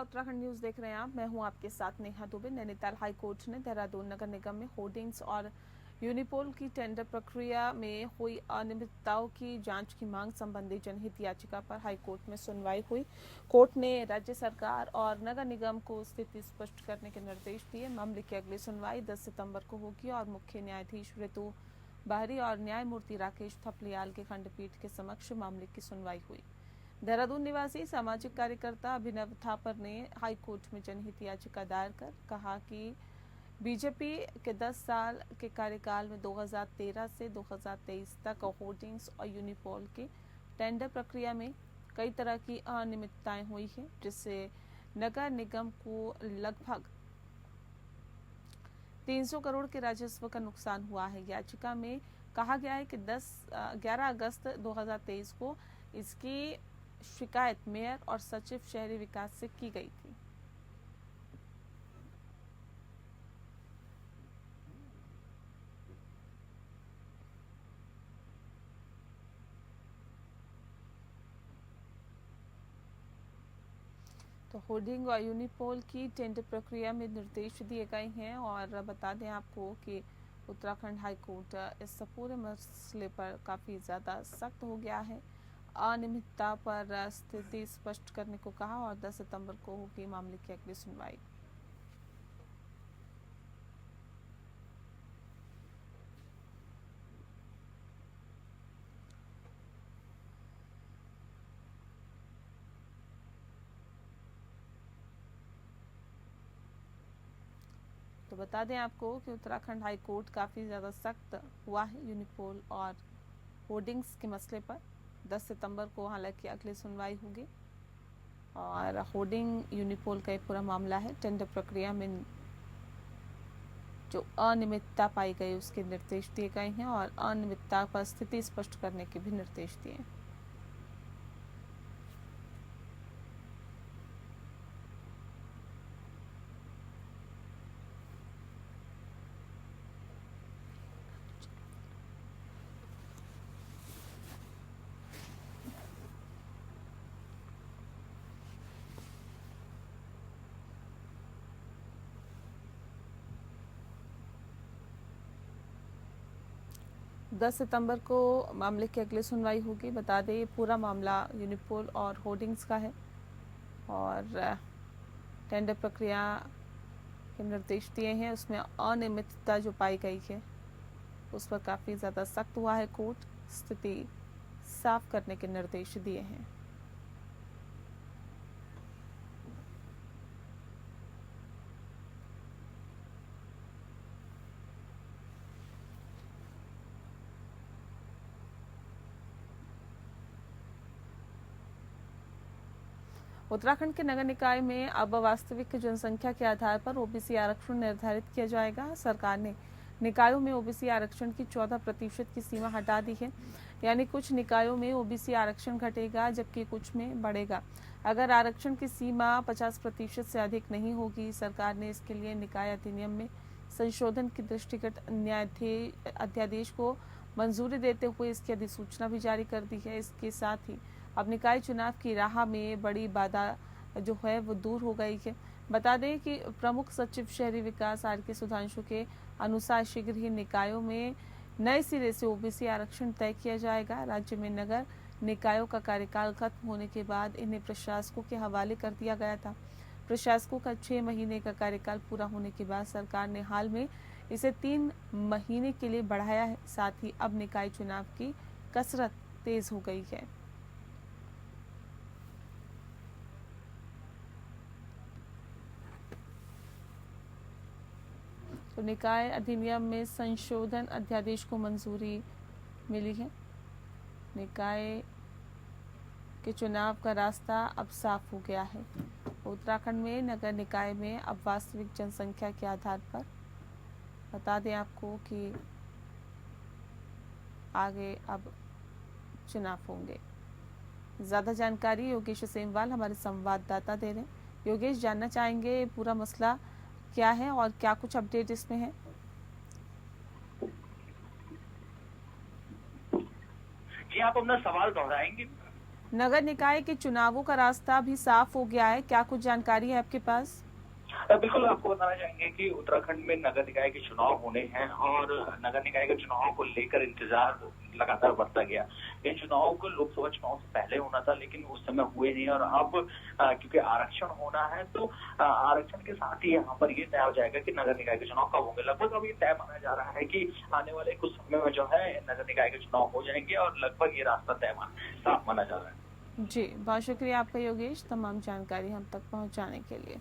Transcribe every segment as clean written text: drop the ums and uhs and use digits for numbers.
Uttarakhand news देख रहे हैं आप। मैं हूं आपके साथ नेहा दुबे। नैनीताल हाई कोर्ट ने देहरादून नगर निगम में होर्डिंग्स और यूनिपोल की टेंडर प्रक्रिया में हुई अनियमितताओं की जांच की मांग संबंधी जनहित याचिका पर हाई कोर्ट में सुनवाई हुई। कोर्ट ने राज्य सरकार और नगर निगम को स्थिति स्पष्ट करने के निर्देश दिए। मामले की अगली सुनवाई 10 सितंबर को होगी और मुख्य न्यायाधीश ऋतु बाहरी और न्यायमूर्ति राकेश थपलियाल के खंडपीठ के समक्ष मामले की सुनवाई हुई। देहरादून निवासी सामाजिक कार्यकर्ता अभिनव थापर ने हाईकोर्ट में जनहित याचिका दायर कर कहा कि बीजेपी के 10 साल के कार्यकाल में 2013 से 2023 तक होर्डिंग्स और यूनिपोल की टेंडर प्रक्रिया में कई तरह की अनियमितताएं हुई हैं, जिससे नगर निगम को लगभग 300 करोड़ के राजस्व का नुकसान हुआ है। याचिका में कहा गया है कि 11 अगस्त 2023 को इसकी शिकायत मेयर और सचिव शहरी विकास से की गई थी। तो होर्डिंग और यूनिपोल की टेंडर प्रक्रिया में निर्देश दिए गए हैं और बता दें आपको कि उत्तराखंड हाई कोर्ट इस पूरे मसले पर काफ़ी ज़्यादा सख्त हो गया है। अनियमितता पर स्थिति स्पष्ट करने को कहा और 10 सितंबर को होगी मामले की अगली सुनवाई। तो बता दें आपको कि उत्तराखंड हाई कोर्ट काफ़ी ज़्यादा सख्त हुआ है यूनिपोल और होर्डिंग्स के मसले पर। 10 सितंबर को हालांकि अगली सुनवाई होगी और होर्डिंग यूनिपोल का एक पूरा मामला है। टेंडर प्रक्रिया में जो अनियमितता पाई गई उसके निर्देश दिए गए हैं और अनियमितता पर स्थिति स्पष्ट करने के भी निर्देश दिए हैं। दस सितंबर को मामले की अगली सुनवाई होगी। बता दें ये पूरा मामला यूनिपोल और होर्डिंग्स का है और टेंडर प्रक्रिया के निर्देश दिए हैं। उसमें अनियमितता जो पाई गई है उस पर काफ़ी ज़्यादा सख्त हुआ है कोर्ट। स्थिति साफ करने के निर्देश दिए हैं। उत्तराखंड के नगर निकाय में अब वास्तविक जनसंख्या के आधार पर ओबीसी आरक्षण निर्धारित किया जाएगा। सरकार ने निकायों में ओबीसी आरक्षण की 14% की सीमा हटा दी है, यानी कुछ निकायों में ओबीसी आरक्षण घटेगा जबकि कुछ में बढ़ेगा। अगर आरक्षण की सीमा 50% से अधिक नहीं होगी, सरकार ने इसके लिए निकाय अधिनियम में संशोधन की दृष्टिगत अध्यादेश को मंजूरी देते हुए इसकी अधिसूचना भी जारी कर दी है। इसके साथ ही अब निकाय चुनाव की राह में बड़ी बाधा जो है वो दूर हो गई है। बता दें कि प्रमुख सचिव शहरी विकास आर.के. सुधांशु के अनुसार शीघ्र ही निकायों में नए सिरे से ओबीसी आरक्षण तय किया जाएगा। राज्य में नगर निकायों का कार्यकाल खत्म होने के बाद इन्हें प्रशासकों के हवाले कर दिया गया था। प्रशासकों का 6 महीने का कार्यकाल पूरा होने के बाद सरकार ने हाल में इसे 3 महीने के लिए बढ़ाया है। साथ ही अब निकाय चुनाव की कसरत तेज हो गई है। तो निकाय अधिनियम में संशोधन अध्यादेश को मंजूरी मिली है। निकाय के चुनाव का रास्ता अब साफ हो गया है। उत्तराखंड में नगर निकाय में अब वास्तविक जनसंख्या के आधार पर बता दें आपको कि आगे अब चुनाव होंगे। ज़्यादा जानकारी योगेश सेमवाल हमारे संवाददाता दे रहे हैं। योगेश, जानना चाहेंगे पूरा मसला क्या है और क्या कुछ अपडेट इसमें है? जी, आप अपना सवाल दोहराएंगे? नगर निकाय के चुनावों का रास्ता भी साफ हो गया है, क्या कुछ जानकारी है आपके पास? बिल्कुल, आपको बताना चाहेंगे कि उत्तराखंड में नगर निकाय के चुनाव होने हैं और नगर निकाय के चुनाव को लेकर इंतजार लगातार बढ़ता गया। इन चुनावों को लोकसभा चुनाव से पहले होना था, लेकिन उस समय हुए नहीं और अब क्योंकि आरक्षण होना है तो आरक्षण के साथ ही यहाँ पर ये तय हो जाएगा कि नगर निकाय के चुनाव कब होंगे। लगभग अब ये तय माना जा रहा है कि आने वाले कुछ समय में जो है नगर निकाय के चुनाव हो जाएंगे और लगभग ये रास्ता साफ माना जा रहा है। जी, बहुत शुक्रिया आपका योगेश, तमाम जानकारी हम तक पहुंचाने के लिए।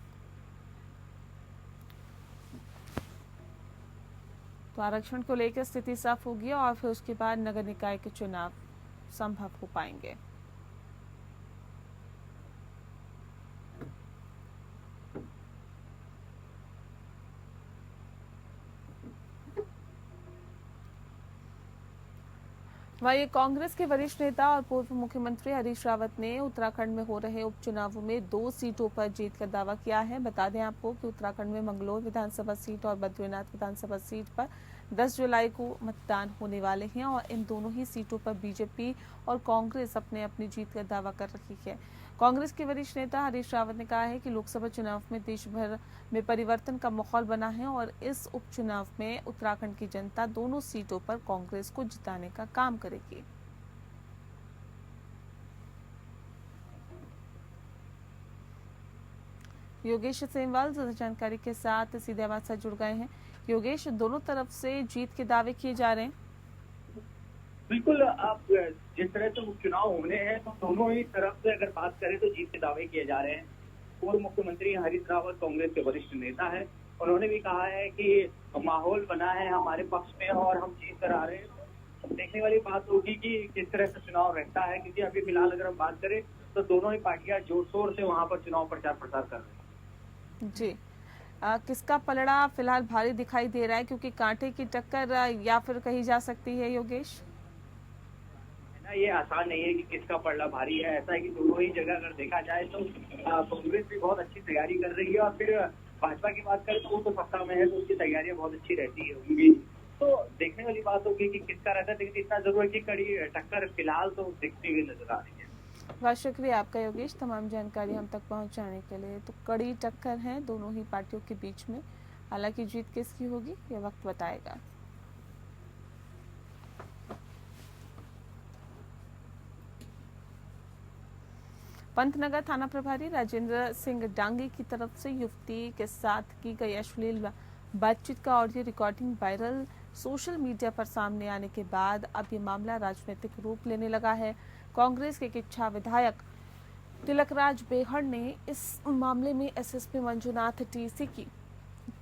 तो आरक्षण को लेकर स्थिति साफ होगी और फिर उसके बाद नगर निकाय के चुनाव संभव हो पाएंगे। वहीं कांग्रेस के वरिष्ठ नेता और पूर्व मुख्यमंत्री हरीश रावत ने उत्तराखंड में हो रहे उपचुनावों में 2 सीटों पर जीत का दावा किया है। बता दें आपको कि उत्तराखंड में मंगलोर विधानसभा सीट और बद्रीनाथ विधानसभा सीट पर 10 जुलाई को मतदान होने वाले हैं और इन दोनों ही सीटों पर बीजेपी और कांग्रेस अपने अपनी जीत का दावा कर रही है। कांग्रेस के वरिष्ठ नेता हरीश रावत ने कहा है कि लोकसभा चुनाव में देश भर में परिवर्तन का माहौल बना है और इस उपचुनाव में उत्तराखंड की जनता दोनों सीटों पर कांग्रेस को जिताने का काम करेगी। योगेश सेमवाल ज्यादा जानकारी के साथ सीधे हमारे साथ जुड़ गए हैं। योगेश, दोनों तरफ से जीत के दावे किए जा रहे हैं। बिल्कुल, आप जिस तरह से उपचुनाव होने हैं तो दोनों ही तरफ से अगर बात करें तो जीत के दावे किए जा रहे हैं। पूर्व मुख्यमंत्री हरीश रावत कांग्रेस के वरिष्ठ नेता है, उन्होंने भी कहा है कि माहौल बना है हमारे पक्ष में और हम जीत कर आ रहे हैं। देखने वाली बात होगी कि किस तरह से चुनाव रहता है, क्योंकि अभी फिलहाल अगर हम बात करें तो दोनों ही पार्टियां जोर शोर से वहां पर चुनाव प्रचार प्रसार कर रही हैं। जी, किसका पलड़ा फिलहाल भारी दिखाई दे रहा है, क्योंकि कांटे की टक्कर या फिर कही जा सकती है योगेश? ये आसान नहीं है कि किसका पलड़ा भारी है। ऐसा है कि दोनों ही जगह अगर देखा जाए तो कांग्रेस भी बहुत अच्छी तैयारी कर रही है और फिर भाजपा की बात करें तो वो तो सत्ता में है तो उसकी तैयारियां बहुत अच्छी रहती है उनकी। तो देखने वाली बात होगी कि किसका रहता है, लेकिन इतना जरूर है कि कड़ी टक्कर फिलहाल तो दिखती हुई नजर आ रही है। बहुत शुक्रिया आपका योगेश, तमाम जानकारी हम तक पहुंचाने के लिए। तो कड़ी टक्कर है दोनों ही पार्टियों के बीच में, हालांकि जीत किसकी होगी ये वक्त बताएगा। पंतनगर थाना प्रभारी राजेंद्र सिंह डांगी की तरफ से युवती के साथ की गई अश्लील बातचीत का audio recording viral social media पर सामने आने के बाद अब ये मामला राजनीतिक रूप लेने लगा है। कांग्रेस के किच्छा विधायक तिलकराज बेहड़ ने इस मामले में एसएसपी मंजुनाथ टीसी की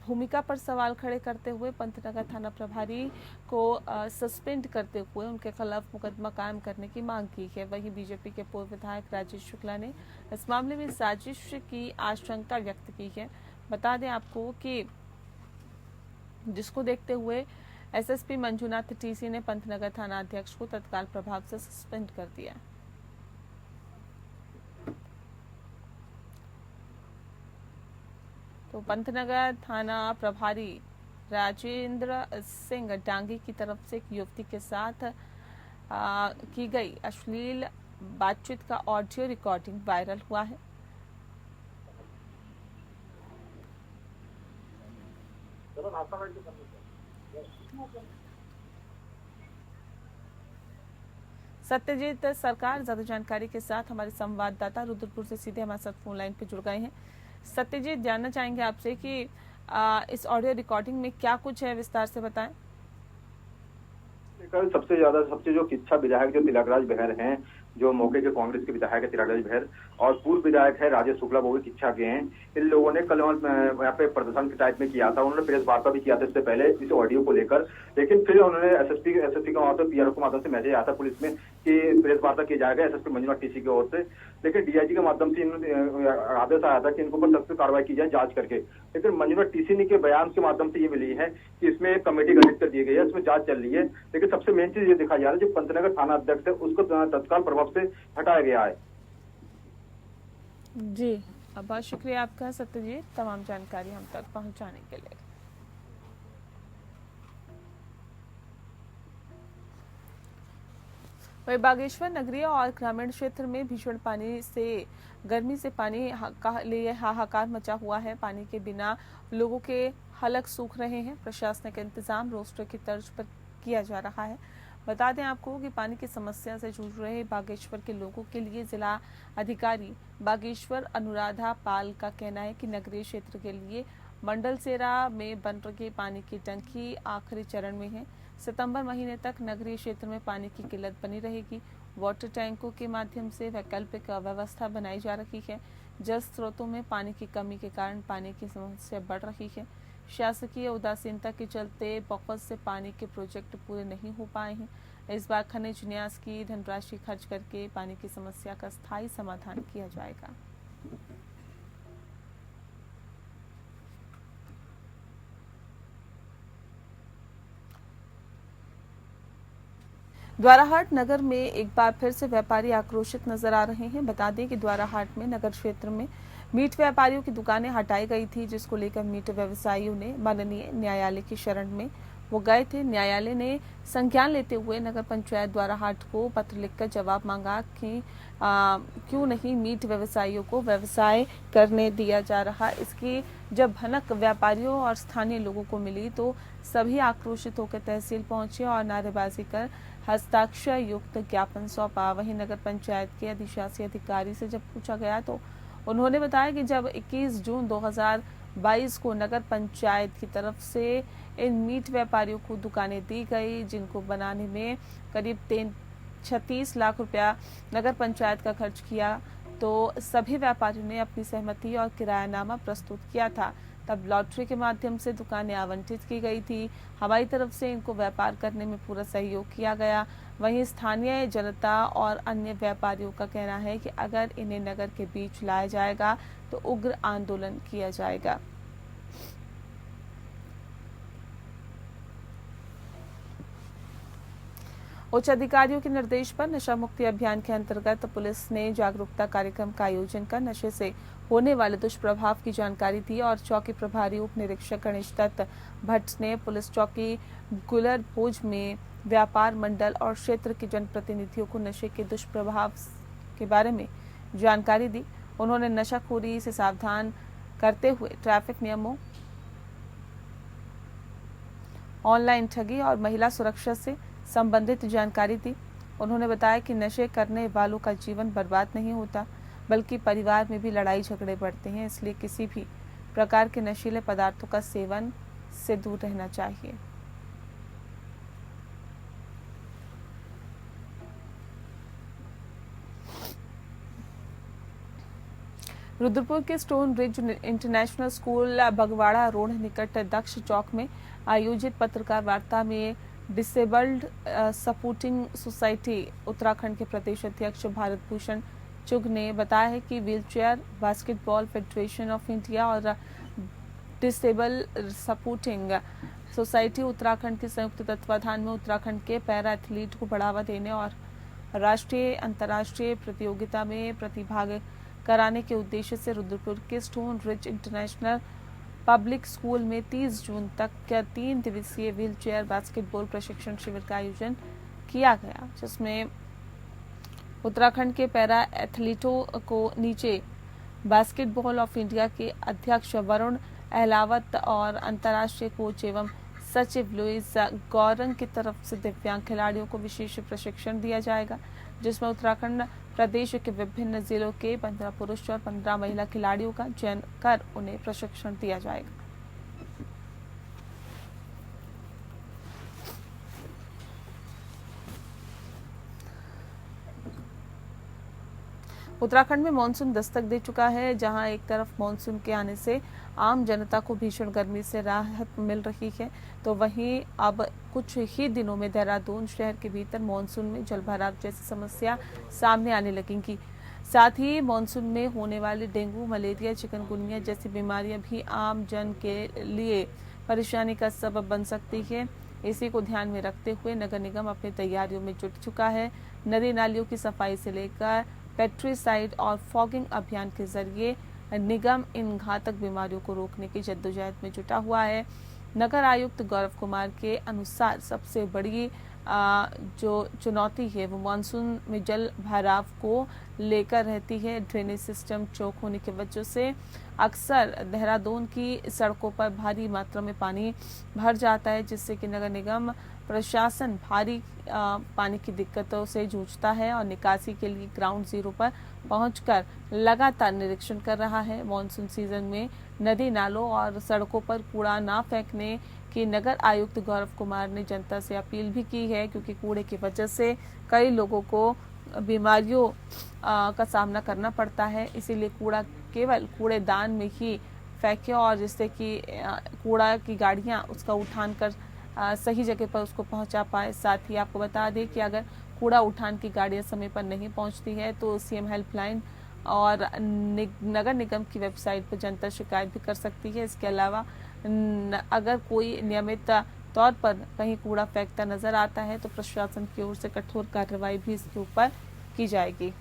भूमिका पर सवाल खड़े करते हुए पंतनगर थाना प्रभारी को सस्पेंड करते हुए उनके खिलाफ मुकदमा कायम करने की मांग की है। वहीं बीजेपी के पूर्व विधायक राजेश शुक्ला ने इस मामले में साजिश की आशंका व्यक्त की है। बता दें आपको कि जिसको देखते हुए एसएसपी मंजुनाथ टीसी ने पंतनगर थाना अध्यक्ष को तत्काल प्रभाव से सस्पेंड कर दिया। तो पंतनगर थाना प्रभारी राजेंद्र सिंह डांगी की तरफ से एक युवती के साथ की गई अश्लील बातचीत का ऑडियो रिकॉर्डिंग वायरल हुआ है। सत्यजीत सरकार ज्यादा जानकारी के साथ हमारे संवाददाता रुद्रपुर से सीधे हमारे साथ फोन लाइन पे जुड़ गए हैं। सत्यजीत, जानना चाहेंगे आपसे कि इस ऑडियो रिकॉर्डिंग में क्या कुछ है, विस्तार से बताएं। सबसे जो किच्छा विधायक जो तिलकराज बेहड़ हैं, जो मौके के कांग्रेस के विधायक है तिलकराज बेहड़ और पूर्व विधायक है राजेश शुक्ला, वो भी किच्छा के हैं। इन लोगों ने कल यहाँ पे प्रदर्शन के टाइप में किया था, उन्होंने प्रेस वार्ता भी किया था इससे पहले इस ऑडियो को लेकर, लेकिन फिर उन्होंने एसएसपी के वहां से पीआरओ के माध्यम से मैसेज आया था पुलिस में कि प्रेस वार्ता की जाएगा एसएसपी मंजुनाथ टीसी की ओर से, लेकिन डीआईजी के माध्यम से आदेश आया था कि इनको पर सख्त कार्रवाई की जाए जांच करके। लेकिन मंजुनाथ टीसी के बयान के माध्यम से ये मिली है कि इसमें एक कमेटी गठित कर दी गई है, इसमें जांच चल रही है। लेकिन सबसे मेन चीज ये दिखा जा रहा है जो पंतनगर थाना अध्यक्ष है उसको तत्काल प्रभाव से हटाया गया है। जी, बहुत शुक्रिया आपका सत्यजीत, तमाम जानकारी हम तक पहुंचाने के लिए। वहीं बागेश्वर नगरीय और ग्रामीण क्षेत्र में भीषण गर्मी से पानी का लिए हाहाकार मचा हुआ है। पानी के बिना लोगों के हलक सूख रहे हैं। प्रशासनिक इंतजाम रोस्टर की तर्ज पर किया जा रहा है। बता दें आपको कि पानी की समस्या से जूझ रहे बागेश्वर के लोगों के लिए जिला अधिकारी बागेश्वर अनुराधा पाल का कहना है कि नगरीय क्षेत्र के लिए मंडलसेरा में बन रही पानी की टंकी आखिरी चरण में है। सितंबर महीने तक नगरीय क्षेत्र में पानी की किल्लत बनी रहेगी। वाटर टैंकों के माध्यम से वैकल्पिक व्यवस्था बनाई जा रही है। जल स्रोतों में पानी की कमी के कारण पानी की समस्या बढ़ रही है। शासकीय उदासीनता के चलते बहुत से पानी के प्रोजेक्ट पूरे नहीं हो पाए हैं। इस बार खनिज न्यास की धनराशि खर्च करके पानी की समस्या का स्थायी समाधान किया जाएगा। द्वाराहाट नगर में एक बार फिर से व्यापारी आक्रोशित नजर आ रहे हैं। बता दें कि द्वाराहाट में नगर क्षेत्र में मीट व्यापारियों की दुकानें हटाई गई थी, जिसको लेकर मीट व्यवसायियों ने माननीय न्यायालय की शरण में वो गए थे। न्यायालय ने संज्ञान लेते हुए नगर पंचायत द्वाराहाट को पत्र लिखकर जवाब मांगा कि क्यों नहीं मीट व्यवसायियों को व्यवसाय करने दिया जा रहा। इसकी जब भनक व्यापारियों और स्थानीय लोगों को मिली तो सभी आक्रोशित होकर तहसील पहुंचे और नारेबाजी कर हस्ताक्षर युक्त ज्ञापन सौंपा। वहीं नगर पंचायत के अधिशासी अधिकारी से जब पूछा गया तो उन्होंने बताया कि जब 21 जून 2022 को नगर पंचायत की तरफ से इन मीट व्यापारियों को दुकानें दी गई, जिनको बनाने में करीब 36 लाख रुपया नगर पंचायत का खर्च किया, तो सभी व्यापारियों ने अपनी सहमति और किरायानामा प्रस्तुत किया था। तब लॉटरी के माध्यम से दुकानें आवंटित की गई थी। हमारी तरफ से इनको व्यापार करने में पूरा सहयोग किया गया। वहीं स्थानीय जनता और अन्य व्यापारियों का कहना है कि अगर इन्हें नगर के बीच लाया जाएगा तो उग्र आंदोलन किया जाएगा। उच्च अधिकारियों के निर्देश पर नशा मुक्ति अभियान के अंतर्गत पुलिस ने जागरूकता कार्यक्रम का आयोजन कर नशे से होने वाले दुष्प्रभाव की जानकारी दी और चौकी प्रभारी उप निरीक्षक गणेश दत्त भट्ट ने पुलिस चौकी गुलर भोज में व्यापार मंडल और क्षेत्र के जनप्रतिनिधियों को नशे के दुष्प्रभाव के बारे में जानकारी दी। उन्होंने नशाखोरी से सावधान करते हुए ट्रैफिक नियमों, ऑनलाइन ठगी और महिला सुरक्षा से संबंधित जानकारी दी। उन्होंने बताया कि नशे करने वालों का जीवन बर्बाद नहीं होता, बल्कि परिवार में भी लड़ाई झगड़े बढ़ते हैं, इसलिए किसी भी प्रकार के नशीले पदार्थों का सेवन से दूर रहना चाहिए। रुद्रपुर के stone ridge international school Bagwada road निकट दक्ष चौक में आयोजित पत्रकार वार्ता में डिसेबल्ड सपोर्टिंग सोसाइटी उत्तराखंड के प्रदेश अध्यक्ष भारत भूषण चुग ने बताया है कि wheelchair basketball federation of India और डिसेबल सपोर्टिंग सोसाइटी उत्तराखंड के संयुक्त तत्वाधान में उत्तराखंड के पैरा एथलीट को बढ़ावा देने और राष्ट्रीय अंतर्राष्ट्रीय प्रतियोगिता में प्रतिभाग कराने के उद्देश्य से रुद्रपुर के stone ridge international public school में 30 जून तक 3 दिवसीय व्हीलचेयर बास्केटबॉल प्रशिक्षण शिविर का आयोजन किया गया, जिसमें उत्तराखंड के पैरा एथलीटों को नीचे बास्केटबॉल ऑफ इंडिया के अध्यक्ष वरुण अहलावत और अंतर्राष्ट्रीय कोच एवं सचिव लुइस गौरंग की तरफ से दिव्यांग खिलाड़ियों को विशेष प्रशिक्षण दिया जाएगा, जिसमें उत्तराखंड प्रदेश के विभिन्न जिलों के 15 पुरुष और 15 महिला खिलाड़ियों का चयन कर उन्हें प्रशिक्षण दिया जाएगा। उत्तराखंड में मानसून दस्तक दे चुका है, जहां एक तरफ मानसून के आने से आम जनता को भीषण गर्मी से राहत मिल रही है, तो वहीं अब कुछ ही दिनों में देहरादून शहर के भीतर मानसून में जलभराव जैसी समस्या सामने आने लगेंगी। साथ ही मानसून में होने वाली डेंगू, मलेरिया, चिकनगुनिया जैसी बीमारियां भी आम जन के लिए परेशानी का सबब बन सकती है। इसी को ध्यान में रखते हुए नगर निगम अपनी तैयारियों में जुट चुका है। नदी नालियों की सफाई से लेकर पेट्रीसाइड और फॉगिंग अभियान के जरिए निगम इन घातक बीमारियों को रोकने की जद्दोजहद में जुटा हुआ है। नगर आयुक्त गौरव कुमार के अनुसार सबसे बड़ी जो चुनौती है वो मानसून में जल भराव को लेकर रहती है। ड्रेनेज सिस्टम चौक होने की वजह से अक्सर देहरादून की सड़कों पर भारी मात्रा में पानी भर जाता है, जिससे कि नगर निगम प्रशासन भारी पानी की दिक्कतों से जूझता है और निकासी के लिए ग्राउंड जीरो पर पहुंचकर लगातार निरीक्षण कर रहा है। मॉनसून सीजन में नदी नालों और सड़कों पर कूड़ा न फेंकने की नगर आयुक्त गौरव कुमार ने जनता से अपील भी की है, क्योंकि कूड़े की वजह से कई लोगों को बीमारियों का सामना करना पड़ता है। इसीलिए कूड़ा केवल कूड़ेदान में ही फेंके और जिससे कि कूड़ा की गाड़ियां उसका उठान कर सही जगह पर उसको पहुंचा पाए। साथ ही आपको बता दें कि अगर कूड़ा उठान की गाड़ियां समय पर नहीं पहुंचती है तो सीएम हेल्पलाइन और नगर निगम की वेबसाइट पर जनता शिकायत भी कर सकती है। इसके अलावा अगर कोई नियमित तौर पर कहीं कूड़ा फेंकता नजर आता है तो प्रशासन की ओर से कठोर कार्रवाई भी इसके ऊपर की जाएगी।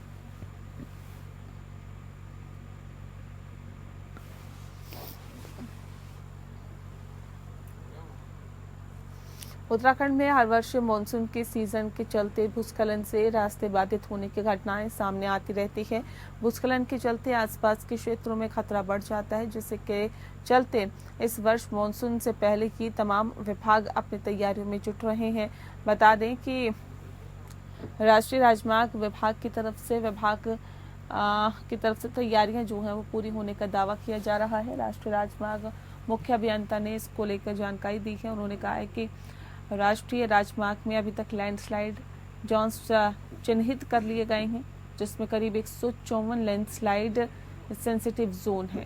उत्तराखंड में हर वर्ष मानसून के सीजन के चलते भूस्खलन से रास्ते बाधित होने की घटनाएं सामने आती रहती है। भूस्खलन के चलते आसपास के क्षेत्रों में खतरा बढ़ जाता है, जिससे के चलते इस वर्ष मानसून से पहले ही तमाम विभाग अपनी तैयारियों में जुट रहे हैं। बता दें कि राष्ट्रीय राजमार्ग विभाग की तरफ से तैयारियां जो हैं वो पूरी होने का दावा किया जा रहा है। राष्ट्रीय राजमार्ग मुख्य अभियंता ने इसको लेकर जानकारी दी है। उन्होंने कहा है कि राष्ट्रीय राजमार्ग में अभी तक लैंडस्लाइड जोन्स चिन्हित कर लिए गए हैं, जिसमें करीब 154 लैंडस्लाइड सेंसिटिव जोन है।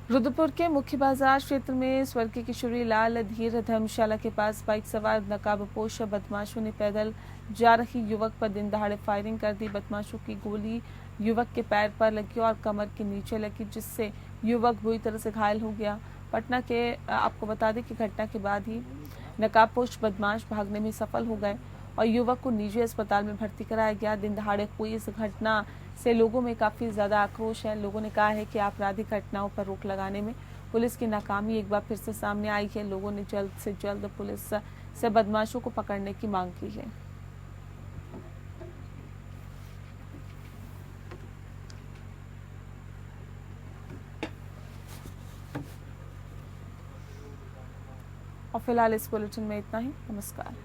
रुद्रपुर के मुख्य बाजार क्षेत्र में स्वर्गीय किशोरी लाल धीर धर्मशाला के पास बाइक सवार नकाबपोश बदमाशों ने पैदल जा रही युवक पर दिन दहाड़े फायरिंग कर दी। बदमाशों की गोली युवक के पैर पर लगी और कमर के नीचे लगी, जिससे युवक बुरी तरह से घायल हो गया। पटना के आपको बता दें कि घटना के बाद ही नकाबपोश बदमाश भागने में सफल हो गए और युवक को निजी अस्पताल में भर्ती कराया गया। दिन दहाड़े हुई इस घटना से लोगों में काफी ज्यादा आक्रोश है। लोगों ने कहा है कि आपराधिक घटनाओं पर रोक लगाने में पुलिस की नाकामी एक बार फिर से सामने आई है। लोगों ने जल्द से जल्द पुलिस से बदमाशों को पकड़ने की मांग की है। और फिलहाल इस बुलेटिन में इतना ही। नमस्कार।